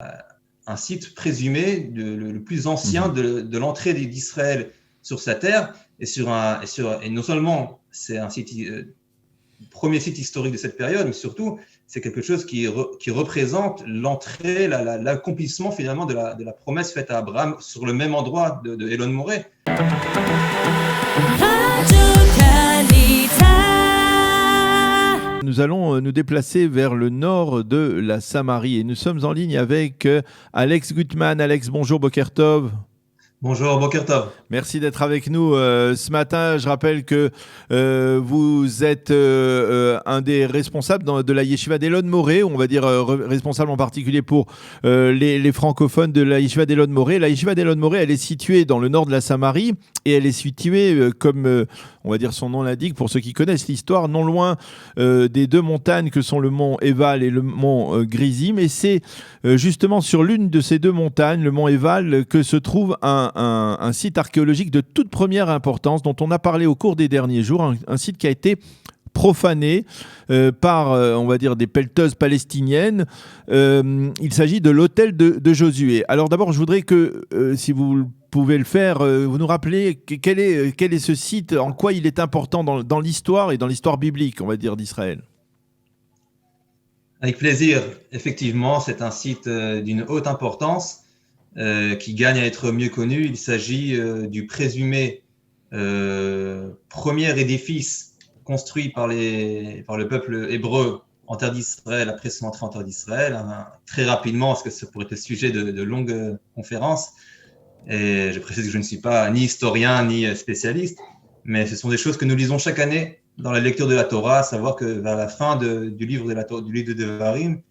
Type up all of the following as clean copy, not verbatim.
un site présumé le plus ancien de l'entrée d'Israël sur sa terre, et non seulement c'est un site, premier site historique de cette période, mais surtout c'est quelque chose qui représente l'entrée, l'accomplissement finalement de la promesse faite à Abraham sur le même endroit de Elon Moreh. Nous allons nous déplacer vers le nord de la Samarie et nous sommes en ligne avec Alex Gutman. Alex, bonjour, Boker Tov. Bonjour, Boker Tov. Merci d'être avec nous ce matin. Je rappelle que vous êtes un des responsables de la Yeshiva d'Elon Moreh, on va dire responsable en particulier pour les francophones de la Yeshiva d'Elon Moreh. La Yeshiva d'Elon Moreh, elle est située dans le nord de la Samarie et elle est située, comme on va dire son nom l'indique, pour ceux qui connaissent l'histoire, non loin des deux montagnes que sont le mont Eval et le mont Grizim. Et c'est justement sur l'une de ces deux montagnes, le mont Eval, que se trouve un site archéologique de toute première importance dont on a parlé au cours des derniers jours, un site qui a été profané par, on va dire, des pelleteuses palestiniennes. Il s'agit de l'autel de Josué. Alors d'abord, je voudrais que, si vous pouvez le faire, vous nous rappelez quel est ce site, en quoi il est important dans l'histoire et dans l'histoire biblique, on va dire, d'Israël. Avec plaisir. Effectivement, c'est un site d'une haute importance qui gagne à être mieux connu. Il s'agit du présumé premier édifice construit par le peuple hébreu en terre d'Israël après son entrée en terre d'Israël. Très rapidement, parce que ça pourrait être le sujet de longues conférences. Et je précise que je ne suis pas ni historien ni spécialiste, mais ce sont des choses que nous lisons chaque année dans la lecture de la Torah, à savoir que vers la fin du livre de Devarim,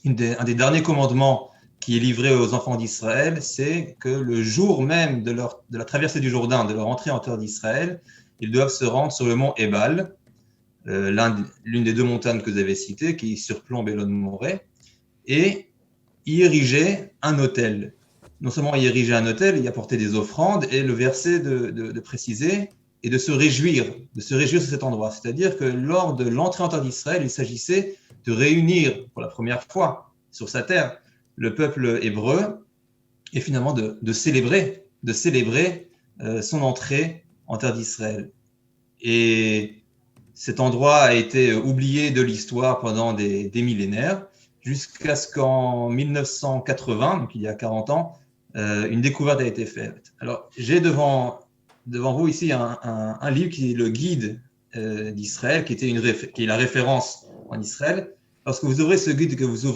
un des derniers commandements qui est livré aux enfants d'Israël, c'est que le jour même de la traversée du Jourdain, de leur entrée en terre d'Israël, ils doivent se rendre sur le mont Ebal, l'une des deux montagnes que vous avez citées, qui surplombe Elon Moreh, et y ériger un autel. Non seulement y ériger un autel, y apporter des offrandes, et le verset de préciser, et de se réjouir sur cet endroit. C'est-à-dire que lors de l'entrée en terre d'Israël, il s'agissait de réunir pour la première fois sur sa terre le peuple hébreu et finalement de célébrer son entrée en terre d'Israël. Et cet endroit a été oublié de l'histoire pendant des millénaires, jusqu'à ce qu'en 1980, donc il y a 40 ans, une découverte a été faite. Alors, j'ai devant vous ici un livre qui est le guide d'Israël, qui est la référence en Israël. Lorsque vous ouvrez ce guide, que vous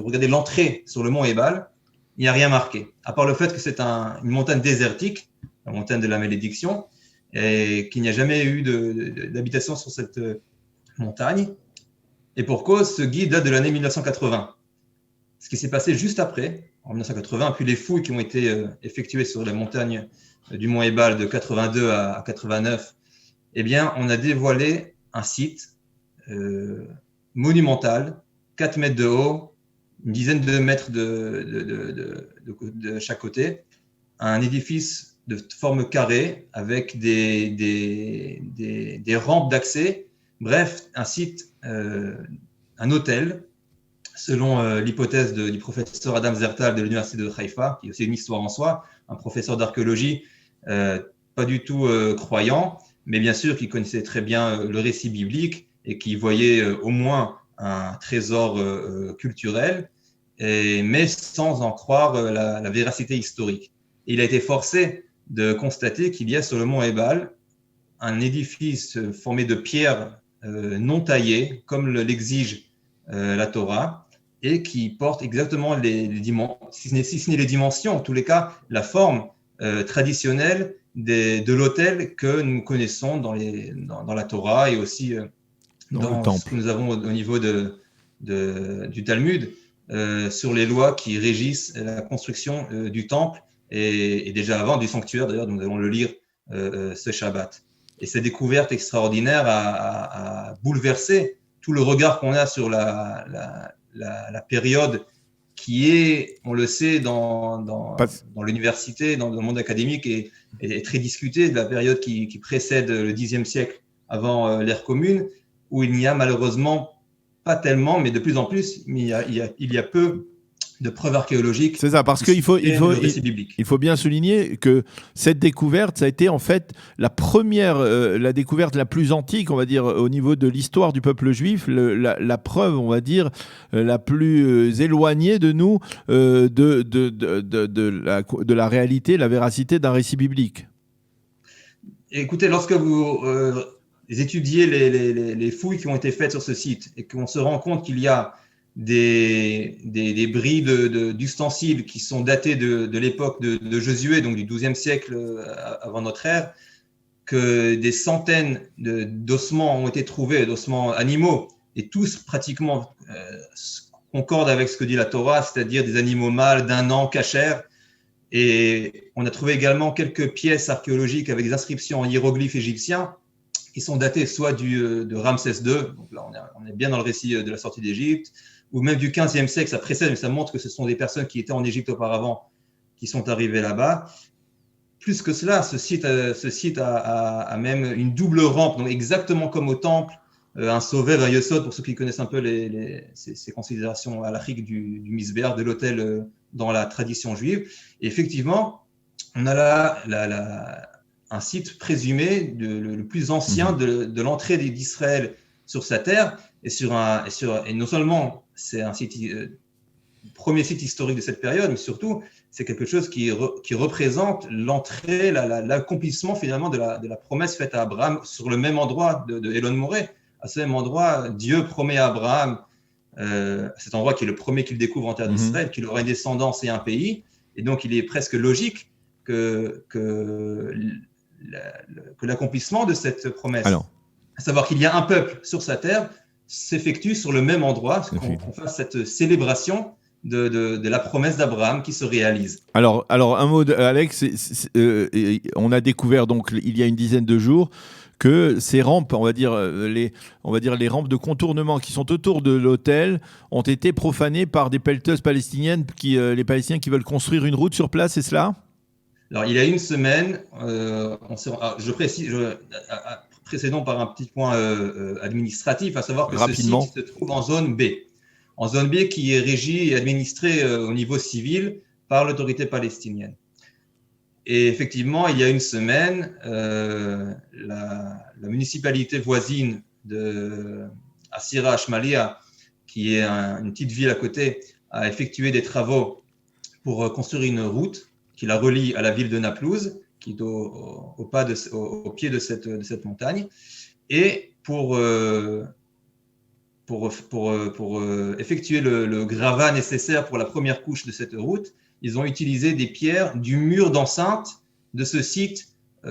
regardez l'entrée sur le mont Ebal, il n'y a rien marqué, à part le fait que c'est une montagne désertique, la montagne de la malédiction, et qu'il n'y a jamais eu d'habitation sur cette montagne. Et pour cause, ce guide date de l'année 1980. Ce qui s'est passé juste après, en 1980, puis les fouilles qui ont été effectuées sur la montagne du mont Ebal de 82 à 89, eh bien, on a dévoilé un site monumental, 4 mètres de haut, une dizaine de mètres de chaque côté, un édifice de forme carrée avec des rampes d'accès, bref, un site, un hôtel, selon l'hypothèse du professeur Adam Zertal de l'université de Haïfa, qui est aussi une histoire en soi, un professeur d'archéologie pas du tout croyant, mais bien sûr qui connaissait très bien le récit biblique et qui voyait au moins un trésor culturel, mais sans en croire la véracité historique. Et il a été forcé de constater qu'il y a sur le mont Ebal un édifice formé de pierres non taillées, comme l'exige la Torah, et qui porte exactement les dimensions, si ce n'est les dimensions, en tous les cas, la forme traditionnelle de l'autel que nous connaissons dans la Torah et aussi dans ce que nous avons au niveau du Talmud, sur les lois qui régissent la construction du temple et déjà avant du sanctuaire, d'ailleurs, nous allons le lire ce Shabbat. Et cette découverte extraordinaire a bouleversé tout le regard qu'on a sur la période qui est, on le sait, dans l'université, dans le monde académique, est très discutée, de la période qui précède le Xe siècle avant l'ère commune, où il n'y a malheureusement pas tellement, mais de plus en plus, il y a peu de preuves archéologiques. C'est ça, parce qu'il faut bien souligner que cette découverte, ça a été en fait la découverte la plus antique, on va dire, au niveau de l'histoire du peuple juif, la preuve, on va dire, la plus éloignée de nous de la réalité, la véracité d'un récit biblique. Écoutez, lorsque vous étudiez les fouilles qui ont été faites sur ce site et qu'on se rend compte qu'il y a des bris d'ustensiles qui sont datés de l'époque de Josué, donc du XIIe siècle avant notre ère, que des centaines d'ossements ont été trouvés, d'ossements animaux, et tous pratiquement concordent avec ce que dit la Torah, c'est-à-dire des animaux mâles d'1 an cachers. Et on a trouvé également quelques pièces archéologiques avec des inscriptions en hiéroglyphes égyptiens qui sont datées soit de Ramsès II, donc là on est bien dans le récit de la sortie d'Égypte, ou même du 15e siècle, ça précède, mais ça montre que ce sont des personnes qui étaient en Égypte auparavant, qui sont arrivées là-bas. Plus que cela, ce site a même une double rampe, donc exactement comme au temple, un sauveur, un yesod, pour ceux qui connaissent un peu ces considérations halachiques du misbéach, de l'autel dans la tradition juive. Et effectivement, on a là un site présumé le plus ancien de l'entrée d'Israël sur sa terre, et non seulement c'est un site, premier site historique de cette période, mais surtout c'est quelque chose qui représente l'entrée, l'accomplissement finalement de la promesse faite à Abraham sur le même endroit de Elon Moreh. À ce même endroit, Dieu promet à Abraham, cet endroit qui est le premier qu'il découvre en terre d'Israël, qu'il aura une descendance et un pays. Et donc, il est presque logique que l'accomplissement de cette promesse, à savoir qu'il y a un peuple sur sa terre, s'effectue sur le même endroit, qu'on fasse cette célébration de la promesse d'Abraham qui se réalise. Alors un mot, Alex, on a découvert donc il y a une dizaine de jours que ces rampes, on va dire les rampes de contournement qui sont autour de l'autel ont été profanées par des pelleteuses palestiniennes, les Palestiniens qui veulent construire une route sur place, c'est cela ? Alors, il y a une semaine, je précise, précédons par un petit point administratif, à savoir que rapidement, ce site se trouve en zone B. En zone B qui est régie et administrée au niveau civil par l'autorité palestinienne. Et effectivement, il y a une semaine, la municipalité voisine de Asira Ashmalia, qui est une petite ville à côté, a effectué des travaux pour construire une route qui la relie à la ville de Naplouse, qui est au pied de cette montagne. Et pour effectuer le gravat nécessaire pour la première couche de cette route, ils ont utilisé des pierres du mur d'enceinte de ce site. Et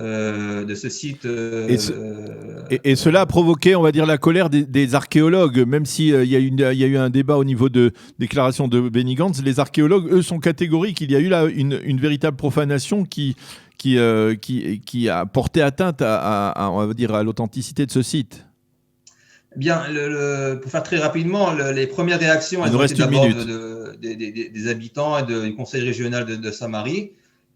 cela a provoqué, on va dire, la colère des archéologues, même s'il y a eu un débat au niveau de déclaration de Benny Gantz. Les archéologues, eux, sont catégoriques. Il y a eu là une véritable profanation qui a porté atteinte on va dire, à l'authenticité de ce site. Bien, pour faire très rapidement, les premières réactions, elles ont été d'abord des habitants et du conseil régional de Samarie.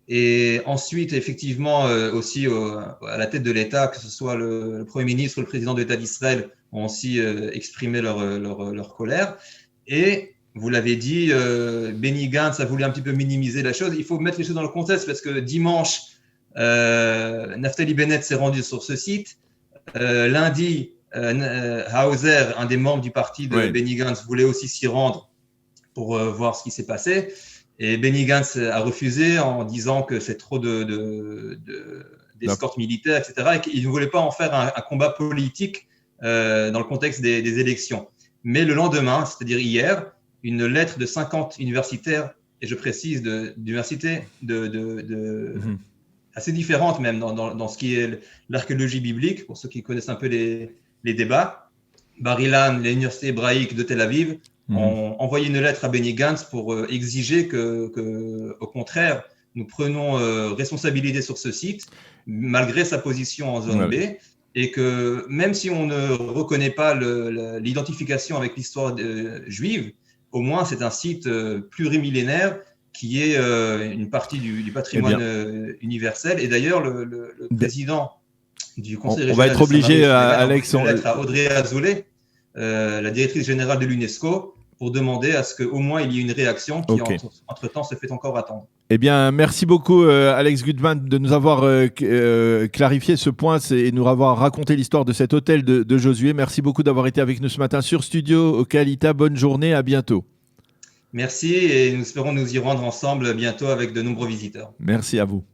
Et ensuite, effectivement, aussi à la tête de l'État, que ce soit le Premier ministre ou le président de l'État d'Israël, ont aussi exprimé leur colère. Et vous l'avez dit, Benny Gantz a voulu un petit peu minimiser la chose. Il faut mettre les choses dans le contexte parce que dimanche, Naftali Bennett s'est rendu sur ce site. Lundi, Hauser, un des membres du parti de Benny Gantz, voulait aussi s'y rendre pour voir ce qui s'est passé. Et Benny Gantz a refusé en disant que c'est trop d'escorte militaire, etc. Et qu'il ne voulait pas en faire un combat politique dans le contexte des élections. Mais le lendemain, c'est-à-dire hier, une lettre de 50 universitaires, et je précise d'universités assez différentes même dans ce qui est l'archéologie biblique, pour ceux qui connaissent un peu les débats. Bar-Ilan, l'université hébraïque de Tel Aviv, ont envoyé une lettre à Benny Gantz pour exiger que, au contraire, nous prenons responsabilité sur ce site, malgré sa position en zone B, et que même si on ne reconnaît pas l'identification avec l'histoire juive, au moins c'est un site plurimillénaire qui est une partie du patrimoine universel. Et d'ailleurs, le président du conseil régional, on va être obligé, Alex, à Audrey Azoulay, la directrice générale de l'UNESCO, pour demander à ce qu'au moins il y ait une réaction qui, entre-temps, se fait encore attendre. Eh bien, merci beaucoup, Alex Gutmann, de nous avoir clarifié ce point et nous avoir raconté l'histoire de cet hôtel de Josué. Merci beaucoup d'avoir été avec nous ce matin sur Studio Ocalita. Bonne journée, à bientôt. Merci et nous espérons nous y rendre ensemble bientôt avec de nombreux visiteurs. Merci à vous.